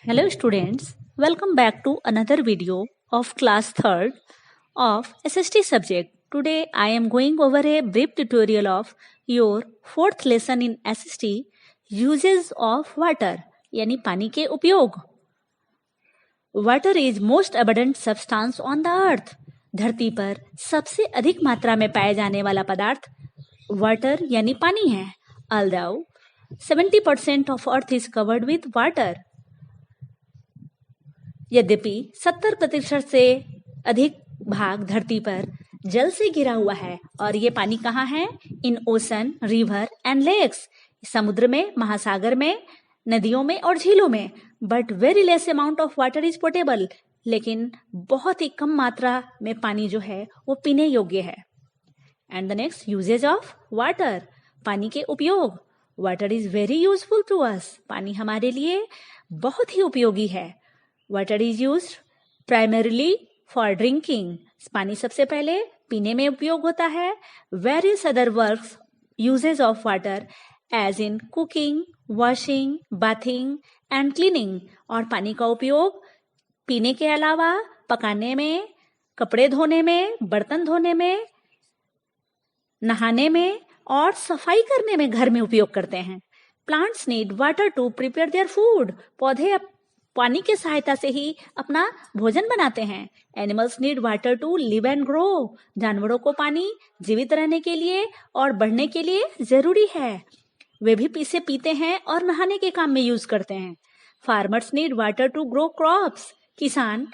Hello students, welcome back to another video of class 3rd of SST subject. Today I am going over a brief tutorial of your 4th lesson in SST, uses of water यानी पानी के उपयोग. Water is most abundant substance on the earth. धरती पर सबसे अधिक मात्रा में पाए जाने वाला पदार्थ water यानी पानी है. Although 70% of earth is covered with water. यद्यपि 70% से अधिक भाग धरती पर जल से घिरा हुआ है और ये पानी कहाँ है? In ocean, river and lakes, समुद्र में, महासागर में, नदियों में और झीलों में. But very less amount of water is potable, लेकिन बहुत ही कम मात्रा में पानी जो है वो पीने योग्य है. And the next, usages of water, पानी के उपयोग. Water is very useful to us, पानी हमारे लिए बहुत ही उपयोगी है. Water is used primarily for drinking. पानी सबसे पहले पीने में उपयोग होता है. Various other works uses of water as in cooking, washing, bathing and cleaning. और पानी का उपयोग पीने के अलावा पकाने में, कपड़े धोने में, बर्तन धोने में, नहाने में और सफाई करने में घर में उपयोग करते हैं. Plants need water to prepare their food. पौधे पानी के सहायता से ही अपना भोजन बनाते हैं. Animals need water to live and grow. जानवरों को पानी जीवित रहने के लिए और बढ़ने के लिए जरूरी है. वे भी इसे पीते हैं और नहाने के काम में यूज करते हैं. Farmers need water to grow crops. किसान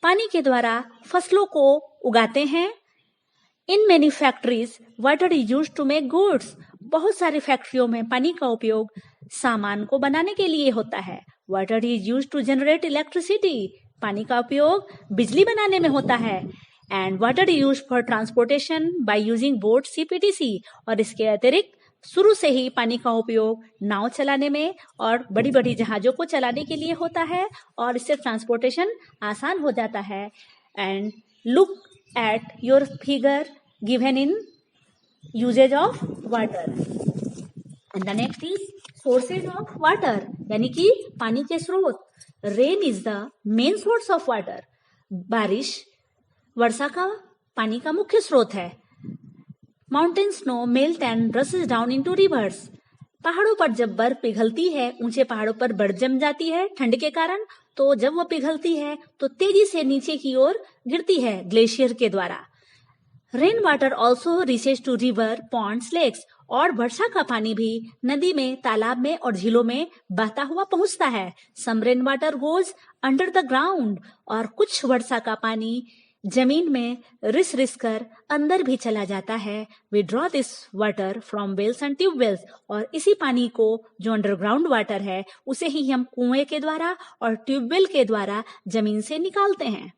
पानी के द्वारा फसलों को उगाते हैं. In many factories water is used to make goods. बहुत सारी फैक्ट्रियों में पानी का उपयोग सामान को बनाने के लिए होता है. Water is used to generate electricity. पानी का उपयोग बिजली बनाने में होता है. And water is used for transportation by using boat, CPTC. और इसके अतिरिक्त शुरू से ही पानी का उपयोग नाव चलाने में और बड़ी बड़ी जहाजों को चलाने के लिए होता है और इससे ट्रांसपोर्टेशन आसान हो जाता है. And look at your figure given in usages of water. And the next is sources of water, यानी कि पानी के स्रोत. Rain is the main source of water. बारिश वर्षा का पानी का मुख्य स्रोत है. Mountain snow melt and rushes down into rivers. पहाड़ों पर जब बर्फ पिघलती है, ऊंचे पहाड़ों पर बर्फ जम जाती है ठंड के कारण, तो जब वो पिघलती है तो तेजी से नीचे की ओर गिरती है ग्लेशियर के द्वारा. Rain water also reaches to river, ponds, lakes. और वर्षा का पानी भी नदी में, तालाब में और झीलों में बहता हुआ पहुंचता है. Some rain water goes under the ground. और कुछ वर्षा का पानी जमीन में रिस रिस कर अंदर भी चला जाता है. We draw this water from wells and tubewells. और इसी पानी को, जो अंडरग्राउंड वाटर है, उसे ही हम कुएं के द्वारा और ट्यूबवेल के द्वारा जमीन से निकालते हैं.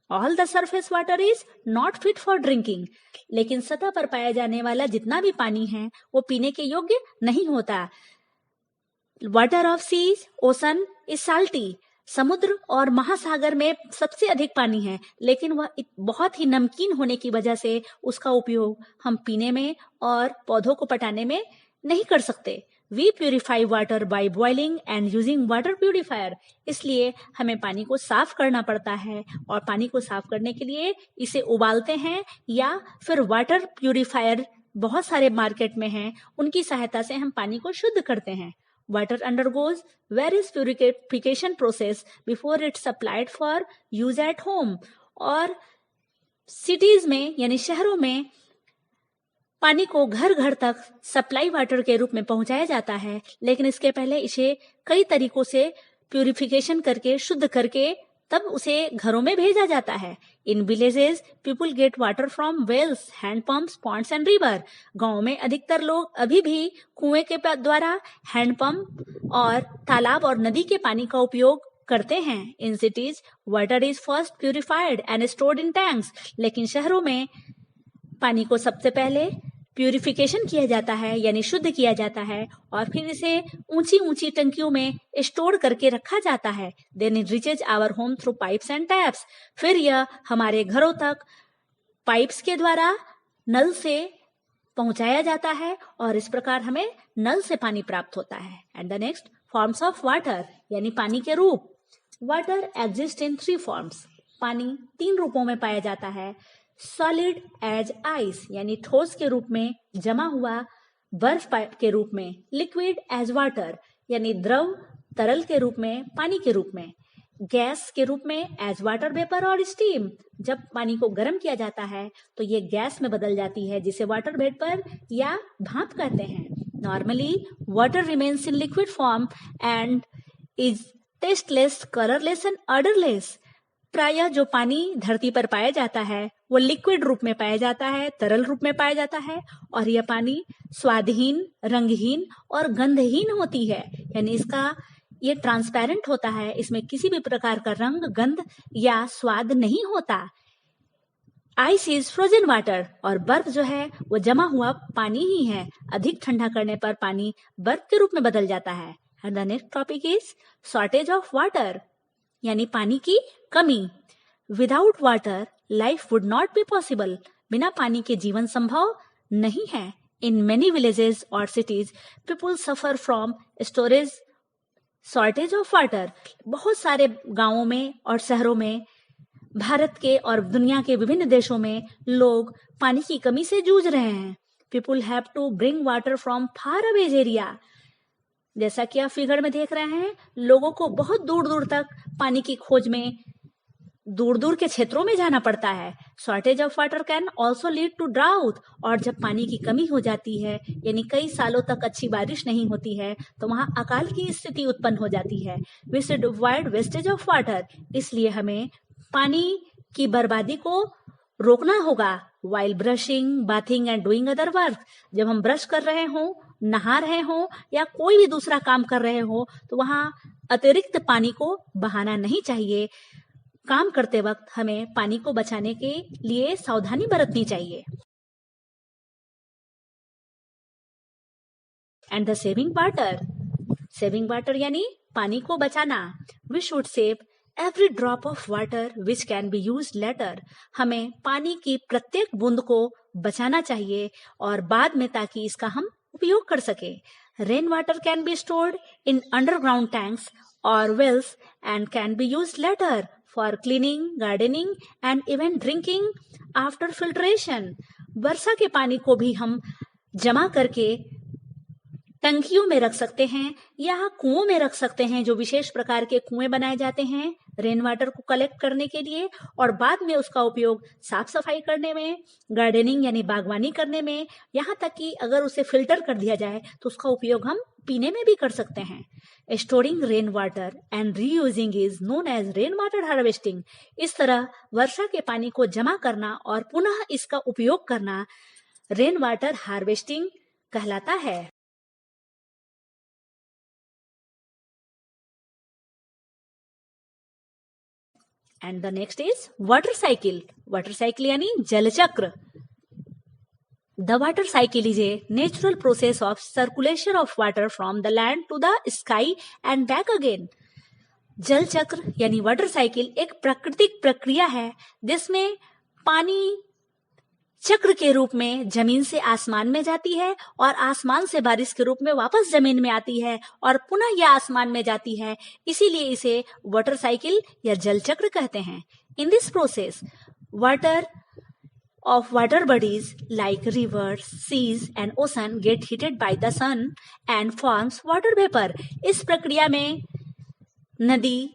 All the surface water is not fit for drinking. लेकिन सतह पर पाया जाने वाला जितना भी पानी है वो पीने के योग्य नहीं होता. Water of seas, ocean is salty. समुद्र और महासागर में सबसे अधिक पानी है, लेकिन वह बहुत ही नमकीन होने की वजह से उसका उपयोग हम पीने में और पौधों को पटाने में नहीं कर सकते. We purify water by boiling and using water purifier. इसलिए हमें पानी को साफ करना पड़ता है और पानी को साफ करने के लिए इसे उबालते हैं या फिर वाटर प्यूरिफायर बहुत सारे मार्केट में हैं, उनकी सहायता से हम पानी को शुद्ध करते हैं. Water undergoes various purification process before it's applied for use at home. और सिटीज में यानी शहरों में पानी को घर घर तक सप्लाई वाटर के रूप में पहुंचाया जाता है, लेकिन इसके पहले इसे कई तरीकों से प्यूरिफिकेशन करके, शुद्ध करके, तब उसे घरों में भेजा जाता है. In villages people get water from wells, hand pumps, ponds and river. गांव में अधिकतर लोग अभी भी कुएं के द्वारा, हैंडपंप और तालाब और नदी के पानी का उपयोग करते हैं. In cities water is first purified and stored in tanks. लेकिन शहरों में पानी को सबसे पहले प्यूरिफिकेशन किया जाता है, यानी शुद्ध किया जाता है, और फिर इसे ऊंची ऊंची टंकियों में स्टोर करके रखा जाता है. Then it reaches our home through pipes and taps. फिर यह हमारे घरों तक पाइप्स के द्वारा, नल से पहुंचाया जाता है और इस प्रकार हमें नल से पानी प्राप्त होता है. And the next, forms of water, यानी पानी के रूप. Water exist in 3 forms. पानी 3 रूपों में पाया जाता है। सॉलिड एज आइस यानी ठोस के रूप में, जमा हुआ बर्फ के रूप में। लिक्विड एज वाटर यानी द्रव तरल के रूप में, पानी के रूप में। गैस के रूप में एज वाटर वेपर और स्टीम। जब पानी को गर्म किया जाता है तो ये गैस में बदल जाती है, जिसे वाटर वेपर या भाप कहते हैं। Normally water remains in liquid form and is tasteless, colourless and odourless. प्रायः जो पानी धरती पर पाया जाता है वो लिक्विड रूप में पाया जाता है, तरल रूप में पाया जाता है, और यह पानी स्वादहीन, रंगहीन और गंधहीन होती है। यानी इसका ये ट्रांसपेरेंट होता है, इसमें किसी भी प्रकार का रंग, गंध या स्वाद नहीं होता। आइस इज फ्रोजन वाटर, और बर्फ जो है वो जमा हुआ पानी ही है। अधिक ठंडा करने पर पानी बर्फ के रूप में बदल जाता है। And the next topic is shortage of water यानी पानी की कमी। Without water life would not be possible. बिना पानी के जीवन संभव नहीं है। इन मेनी विलेजेस और cities people suffer from storage shortage of water. बहुत सारे गांवों में और शहरों में, भारत के और दुनिया के विभिन्न देशों में लोग पानी की कमी से जूझ रहे हैं। People have to bring water from far aways area. जैसा कि आप फिगर में देख रहे हैं, लोगों को बहुत दूर दूर तक पानी की खोज में दूर दूर के क्षेत्रों में जाना पड़ता है। Shortage of water can also lead to drought, और जब पानी की कमी हो जाती है यानी कई सालों तक अच्छी बारिश नहीं होती है तो वहां अकाल की स्थिति उत्पन्न हो जाती है। We should avoid wastage of water, इसलिए हमें पानी की बर्बादी को रोकना होगा। While brushing, bathing and doing other work, जब हम ब्रश कर रहे हों, नहा रहे हों या कोई भी दूसरा काम कर रहे हो तो वहां अतिरिक्त पानी को बहाना नहीं चाहिए। काम करते वक्त हमें पानी को बचाने के लिए सावधानी बरतनी चाहिए। And the saving water, saving water यानी पानी को बचाना। We should save every drop of water which can be use later. हमें पानी की प्रत्येक बूंद को बचाना चाहिए और बाद में, ताकि इसका हम उपयोग कर सके। Rain water can be stored in underground tanks और wells and can be use later for cleaning, gardening and even drinking after filtration. वर्षा के पानी को भी हम जमा करके टंकियों में रख सकते हैं या कुओं में रख सकते हैं। जो विशेष प्रकार के कुएं बनाए जाते हैं रेन वाटर को कलेक्ट करने के लिए, और बाद में उसका उपयोग साफ सफाई करने में, गार्डनिंग यानी बागवानी करने में, यहाँ तक कि अगर उसे फिल्टर कर दिया जाए तो उसका उपयोग हम पीने में भी कर सकते हैं। Storing rain water and reusing is known as rain water harvesting. इस तरह वर्षा के पानी को जमा करना और पुनः इसका उपयोग करना रेन वाटर हार्वेस्टिंग कहलाता है। And the next is water cycle. Water cycle यानी जल चक्र। The water cycle is a natural process of circulation of water from the land to the sky and back again. जल चक्र यानी water cycle एक प्राकृतिक प्रक्रिया है जिसमें पानी चक्र के रूप में जमीन से आसमान में जाती है और आसमान से बारिश के रूप में वापस जमीन में आती है और पुनः यह आसमान में जाती है। इसीलिए इसे वाटर साइकिल या जल चक्र कहते हैं। In this process water of water bodies like rivers, seas and ocean get heated by the sun and forms water vapor. इस प्रक्रिया में नदी,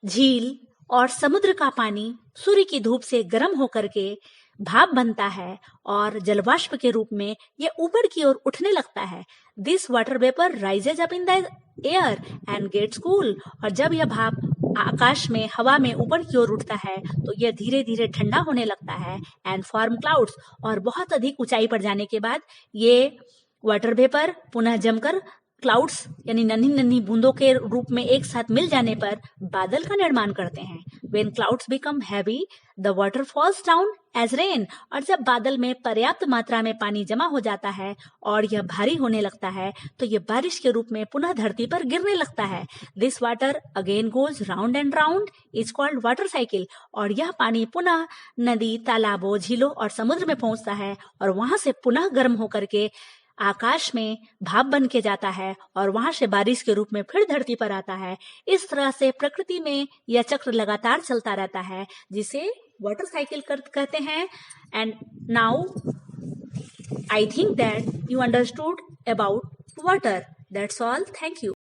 झील और समुद्र का पानी सूर्य की धूप से गर्म होकर के भाप बनता है और जलवाष्प के रूप में यह ऊपर की ओर उठने लगता है। This water vapor rises up in the air and gets cool. और जब यह भाप आकाश में, हवा में ऊपर की ओर उठता है तो यह धीरे धीरे ठंडा होने लगता है एंड फॉर्म क्लाउड्स। और बहुत अधिक ऊंचाई पर जाने के बाद ये वाटर वेपर पुनः जमकर क्लाउड्स यानी नन्ही नन्ही बूंदों के रूप में एक साथ मिल जाने पर बादल का निर्माण करते हैं। When clouds become heavy, the water falls down as rain. और जब बादल में पर्याप्त मात्रा में पानी जमा हो जाता है और यह भारी होने लगता है तो यह बारिश के रूप में पुनः धरती पर गिरने लगता है। This water again goes round and round is called water cycle. और यह पानी पुनः नदी, तालाबों, झीलों और समुद्र में पहुंचता है और वहां से पुनः गर्म होकर के आकाश में भाप बन के जाता है और वहां से बारिश के रूप में फिर धरती पर आता है। इस तरह से प्रकृति में यह चक्र लगातार चलता रहता है, जिसे वाटर साइकिल कहते हैं। And now I think that you understood about water. That's all. Thank you.